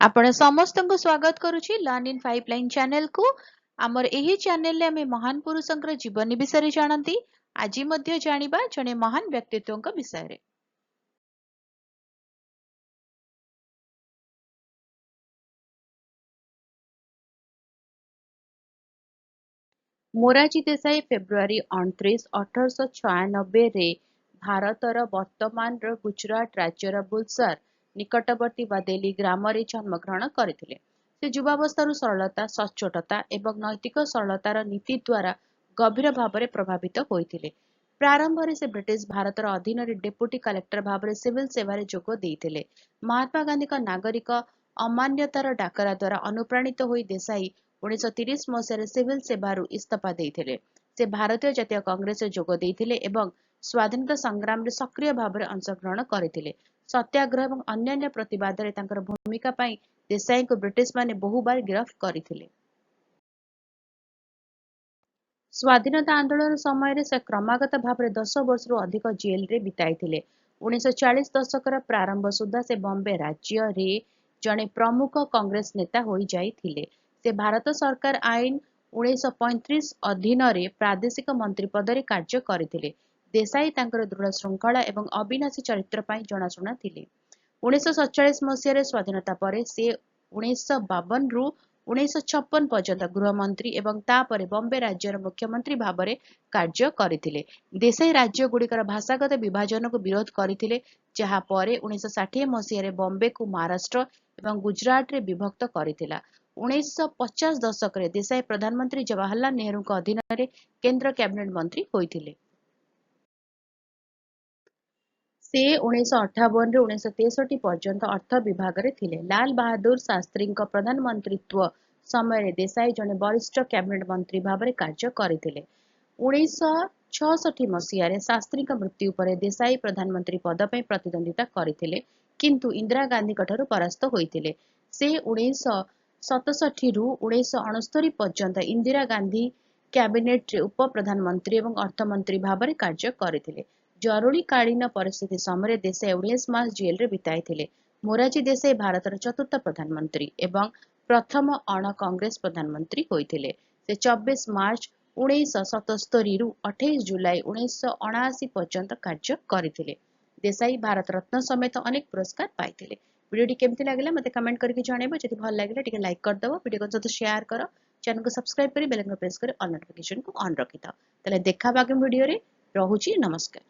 आपण समस्तଙ୍କୁ स्वागत करुछि learn in 5 line channel को। आमर एही चैनल ले हमें महान पुरुषंकर जीवनी विषय रे जानंती। आजि मध्य जानिबा जने महान व्यक्तित्वंक विषय रे। मोरारजी देसाई फेब्रुआरी 29 1896 रे भारतर वर्तमान रो गुजरात राज्यर बुलसर निकटवर्ती बादेली ग्राम रे जन्म ग्रहण करथिले। से युवावस्थारू सरलता सच्चोटता एवं नैतिक सरलतार नीति द्वारा गभीर भाव में प्रभावित होइथिले। प्रारंभ में से ब्रिटिश भारतर अधीन डेपुटी कलेक्टर भाव में सिविल सेवारे जोग देइथिले। महात्मा गांधी नागरिक अमान्यतार डाकरा द्वारा अनुप्राणित होई देसाई 1930 मसीह सिविल सेवारू इस्तीफा देइथिले। से भारतीय जातीय कांग्रेस जोग देइथिले एवं स्वाधीनता संग्राम रे सक्रिय भाव में अंशग्रहण करथिले। सत्याग्रह एवं अन्यान्य प्रतिवाद रे तांकर भूमिका पाई देसाई को ब्रिटिश माने बहुबार गिरफ्त करथिले। स्वाधीनता आंदोलन समय से क्रमागत भाव में 10 वर्ष अधिक जेल रे बिताइथिले। 1940 दशकर प्रारंभ सुधा से बॉम्बे राज्य रे जड़े प्रमुख कांग्रेस नेता होई जाइथिले। से भारत सरकार आईन 1935 अधीन रे प्रादेशिक मंत्री पद रे कार्य करथिले। देसाई तांकर दृढ़ श्रृंखला एवं अविनाशी चरित्र पाई जनाशुना थिले। 1947 मसीह स्वाधीनता पर से 1952 रु 1956 पर्यंत गृहमंत्री एवं तापर बॉम्बे राज्यर मुख्यमंत्री भाव में कार्य करथिले। देसाई राज्य गुड़िकर भाषागत विभाजन को विरोध करथिले, जहा परे 1960 मसीह बॉम्बे को महाराष्ट्र एवं गुजरात रे विभक्त करथिला। 1950 दशक रे देसाई प्रधानमंत्री जवाहरलाल नेहरू अधीन रे केंद्र कैबिनेट मंत्री होइथिले। से 1958 ରୁ 1963 पर्यंत अर्थ विभाग रे थिले। लाल बहादुर शास्त्री प्रधानमंत्रीत्व समय देसाई जने वरिष्ठ कैबिनेट मंत्री भाव में कार्य करथिले। 1966 मसीह शास्त्री मृत्यु पर देसाई प्रधानमंत्री पद पर प्रतिद्वंदिता करथिले, किंतु इंदिरा गांधी ठारू परास्त होइथिले। से 1967 रु 1969 पर्यंत इंदिरा गांधी कैबिनेट रे उप प्रधानमंत्री एवं अर्थमंत्री भाव में कार्य करथिले। जरूरीकालीन परिस्थिति समय देसाई 19 मास जेल रे बिताइथिले। मोरारजी देसाई भारतर चतुर्थ प्रधानमंत्री एवं प्रथम अण कांग्रेस प्रधानमंत्री होइथिले। से 24 मार्च 1977 रु 28 जुलाई 1979 पर्यंत कार्य करथिले। देसाई भारत रत्न समेत अनेक पुरस्कार पाइथिले। वीडियो केमती लागला मते कमेंट करके जणाइबो। जदि भल लागला टिके लाइक कर दबो, वीडियो को जतो शेयर करो, चैनल को सब्सक्राइब करी बेल आइकन प्रेस करी ऑल नोटिफिकेशन को ऑन रखि थाओ। तले देखा बाकी वीडियो रे। रहुची नमस्कार।